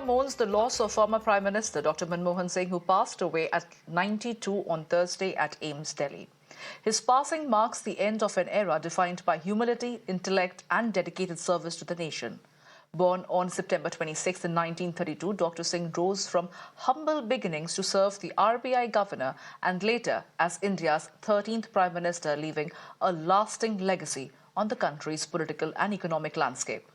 mourns the loss of former Prime Minister Dr. Manmohan Singh, who passed away at 92 on Thursday at AIIMS, Delhi. His passing marks the end of an era defined by humility, intellect and dedicated service to the nation. Born on September 26 in 1932, Dr. Singh rose from humble beginnings to serve the RBI governor and later as India's 13th Prime Minister, leaving a lasting legacy on the country's political and economic landscape.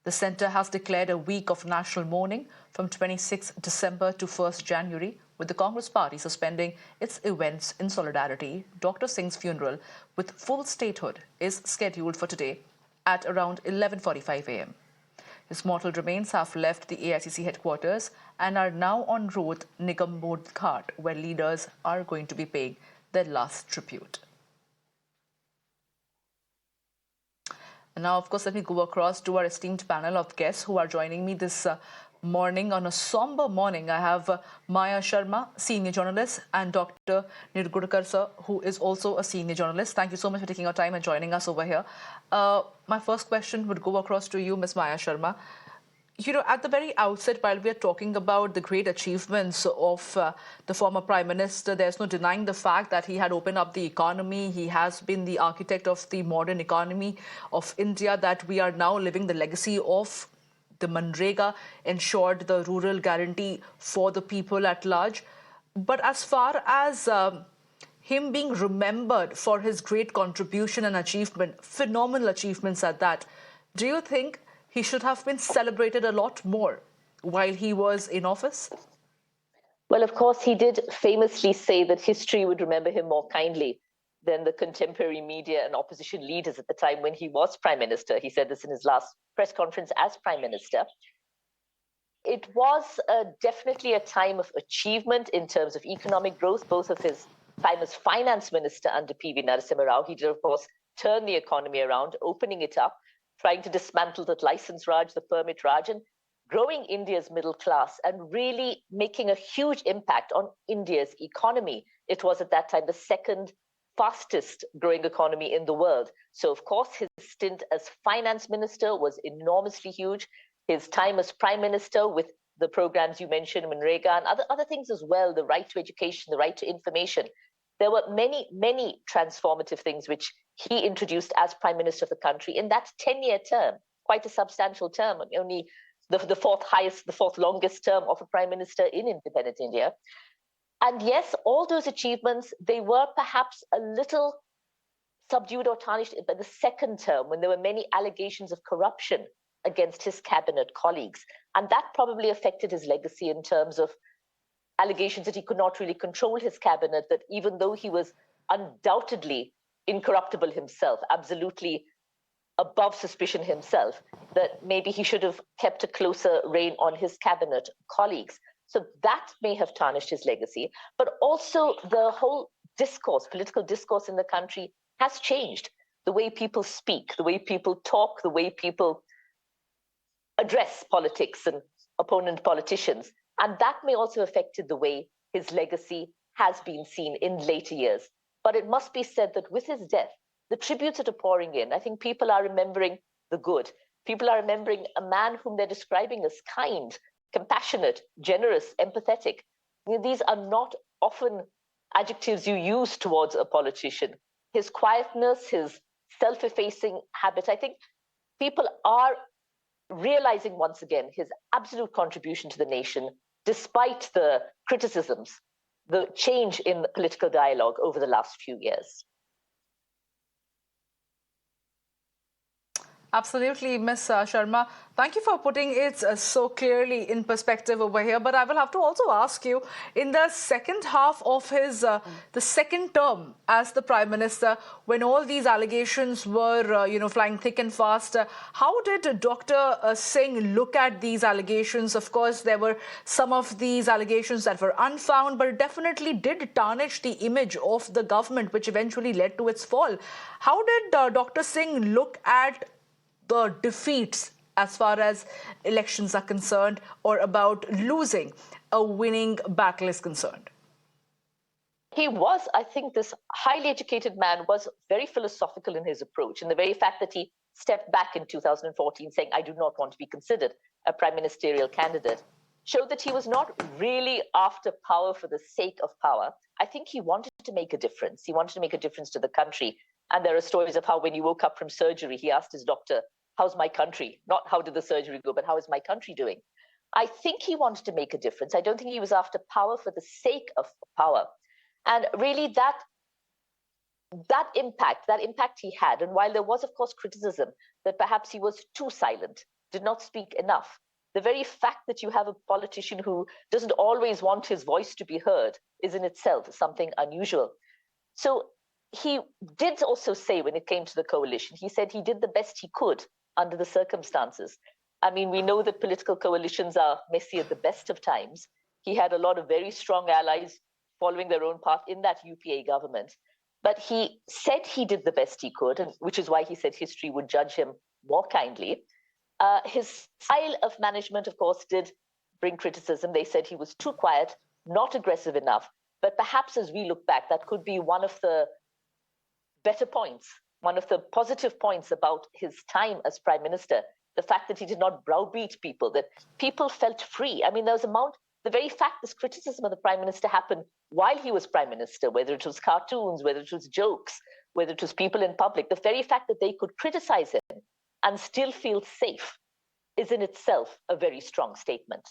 The centre has declared a week of national mourning from 26 December to 1st January, with the Congress Party suspending its events in solidarity. Dr. Singh's funeral, with full statehood, is scheduled for today at around 11:45 a.m. His mortal remains have left the AICC headquarters and are now en route Nigambodh Ghat, where leaders are going to be paying their last tribute. And now, of course, let me go across to our esteemed panel of guests who are joining me this morning. On a somber morning, I have Maya Sharma, senior journalist, and Dr. Nirgurkar sir, who is also a senior journalist. Thank you so much for taking your time and joining us over here. My first question would go across to you, Ms. Maya Sharma. You know, at the very outset, while we are talking about the great achievements of the former Prime Minister, there's no denying the fact that he had opened up the economy. He has been the architect of the modern economy of India, that we are now living the legacy of the Manrega, ensured the rural guarantee for the people at large. But as far as him being remembered for his great contribution and achievement, phenomenal achievements at that, do you think he should have been celebrated a lot more while he was in office? Well, of course, he did famously say that history would remember him more kindly than the contemporary media and opposition leaders at the time when he was Prime Minister. He said this in his last press conference as Prime Minister. It was definitely a time of achievement in terms of economic growth, both of his time as Finance Minister under P.V. Narasimha Rao. He did, of course, turn the economy around, opening it up, trying to dismantle the license Raj, the permit Raj, and growing India's middle class and really making a huge impact on India's economy. It was at that time the second fastest growing economy in the world. So, of course, his stint as finance minister was enormously huge. His time as prime minister with the programs you mentioned, Manrega, and other things as well, the right to education, the right to information. There were many, many transformative things which he introduced as prime minister of the country in that 10-year term, quite a substantial term, only the fourth longest term of a prime minister in independent India. And yes, all those achievements, they were perhaps a little subdued or tarnished by the second term, when there were many allegations of corruption against his cabinet colleagues. And that probably affected his legacy in terms of allegations that he could not really control his cabinet, that even though he was undoubtedly incorruptible himself, absolutely above suspicion himself, that maybe he should have kept a closer rein on his cabinet colleagues. So that may have tarnished his legacy, but also the whole discourse, political discourse in the country has changed. The way people speak, the way people talk, the way people address politics and opponent politicians. And that may also have affected the way his legacy has been seen in later years. But it must be said that with his death, the tributes that are pouring in, I think people are remembering the good. People are remembering a man whom they're describing as kind, compassionate, generous, empathetic. These are not often adjectives you use towards a politician. His quietness, his self-effacing habit, I think people are realizing once again his absolute contribution to the nation, despite the criticisms, the change in the political dialogue over the last few years. Absolutely, Ms. Sharma. Thank you for putting it so clearly in perspective over here. But I will have to also ask you, in the second half of his, the second term as the Prime Minister, when all these allegations were, flying thick and fast, how did Dr. Singh look at these allegations? Of course, there were some of these allegations that were unfound, but it definitely did tarnish the image of the government, which eventually led to its fall. How did Dr. Singh look at the defeats as far as elections are concerned, or about losing a winning battle is concerned? He was, I think, this highly educated man was very philosophical in his approach. And the very fact that he stepped back in 2014 saying, I do not want to be considered a prime ministerial candidate, showed that he was not really after power for the sake of power. I think he wanted to make a difference. He wanted to make a difference to the country. And there are stories of how when he woke up from surgery, he asked his doctor, how's my country? Not how did the surgery go, but how is my country doing? I think he wanted to make a difference. I don't think he was after power for the sake of power. And really that impact he had, and while there was, of course, criticism that perhaps he was too silent, did not speak enough, the very fact that you have a politician who doesn't always want his voice to be heard is in itself something unusual. So he did also say, when it came to the coalition, he said he did the best he could under the circumstances. I mean, we know that political coalitions are messy at the best of times. He had a lot of very strong allies following their own path in that UPA government. But he said he did the best he could, and which is why he said history would judge him more kindly. His style of management, of course, did bring criticism. They said he was too quiet, not aggressive enough. But perhaps as we look back, that could be one of the better points, one of the positive points about his time as prime minister, the fact that he did not browbeat people, that people felt free. I mean, there was the very fact this criticism of the prime minister happened while he was prime minister, whether it was cartoons, whether it was jokes, whether it was people in public, the very fact that they could criticize him and still feel safe is in itself a very strong statement.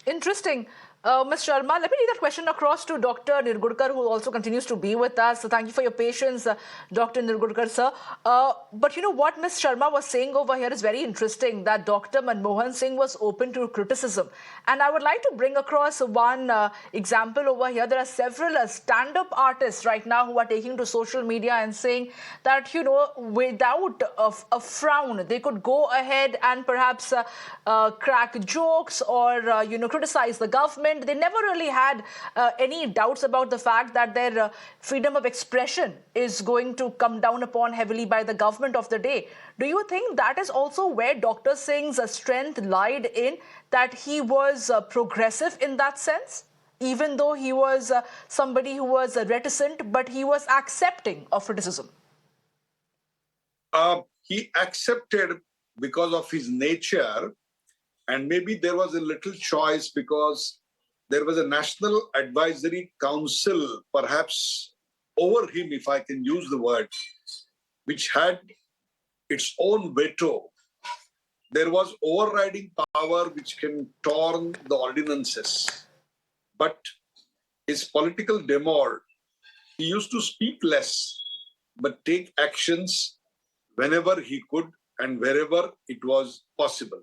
Interesting. Ms. Sharma, let me read that question across to Dr. Nirgurkar, who also continues to be with us. So thank you for your patience, Dr. Nirgurkar, sir. But you know what Ms. Sharma was saying over here is very interesting, that Dr. Manmohan Singh was open to criticism. And I would like to bring across one example over here. There are several stand-up artists right now who are taking to social media and saying that, you know, without a frown, they could go ahead and perhaps crack jokes or, you know, criticize the government. They never really had any doubts about the fact that their freedom of expression is going to come down upon heavily by the government of the day. Do you think that is also where Dr. Singh's strength lied in, that he was progressive in that sense? Even though he was somebody who was reticent, but he was accepting of criticism. He accepted because of his nature, and maybe there was a little choice because there was a National Advisory Council, perhaps over him, if I can use the word, which had its own veto. There was overriding power which can turn the ordinances. But his political demeanor, he used to speak less, but take actions whenever he could and wherever it was possible.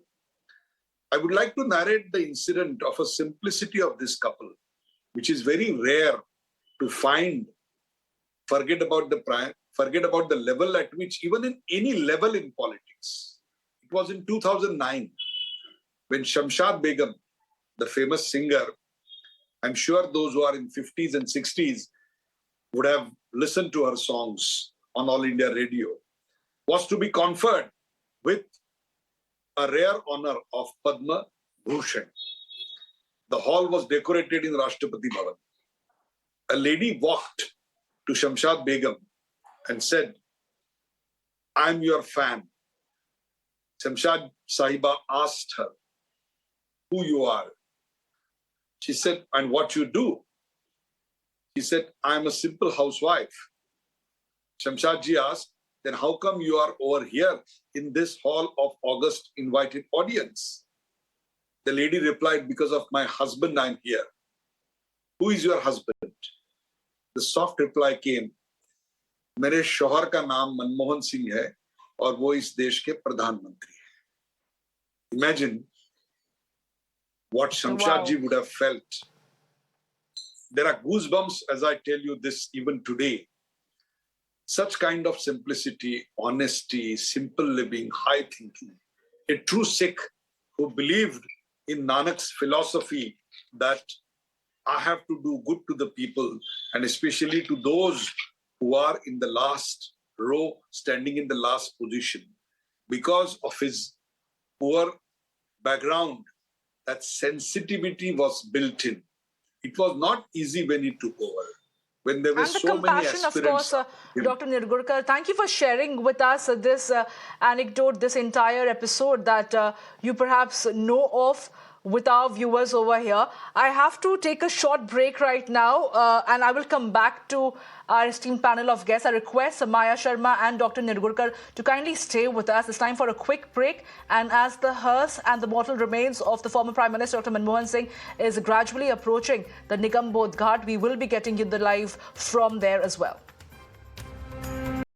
I would like to narrate the incident of a simplicity of this couple, which is very rare to find. Forget about the level at which, even in any level in politics. It was in 2009 when Shamshad Begum, the famous singer, I'm sure those who are in 50s and 60s would have listened to her songs on All India Radio, was to be conferred with a rare honor of Padma Bhushan. The hall was decorated in Rashtrapati Bhavan. A lady walked to Shamshad Begum and said, I'm your fan. Shamshad Sahiba asked her who you are. She said, and what you do? She said, I'm a simple housewife. Shamshad ji asked, then how come you are over here in this hall of august invited audience? The lady replied, because of my husband, I'm here. Who is your husband? The soft reply came, मेरे शौहर का नाम मनमोहन सिंह है और वो इस देश के प्रधानमंत्री हैं. Imagine what Shamshad ji would have felt. There are goosebumps as I tell you this even today. Such kind of simplicity, honesty, simple living, high thinking. A true Sikh who believed in Nanak's philosophy that I have to do good to the people, and especially to those who are in the last row, standing in the last position. Because of his poor background, that sensitivity was built in. It was not easy when he took over. when there were and the so many compassion, of aspirants. course, Dr. Nirgurkar. Thank you for sharing with us this anecdote, this entire episode that you perhaps know of with our viewers over here. I have to take a short break right now, and I will come back to our esteemed panel of guests. I request Maya Sharma and Dr. Nirgurkar to kindly stay with us. It's time for a quick break, and as the hearse and the mortal remains of the former Prime Minister, Dr. Manmohan Singh, is gradually approaching the Nigambodh Ghat, we will be getting you the live from there as well.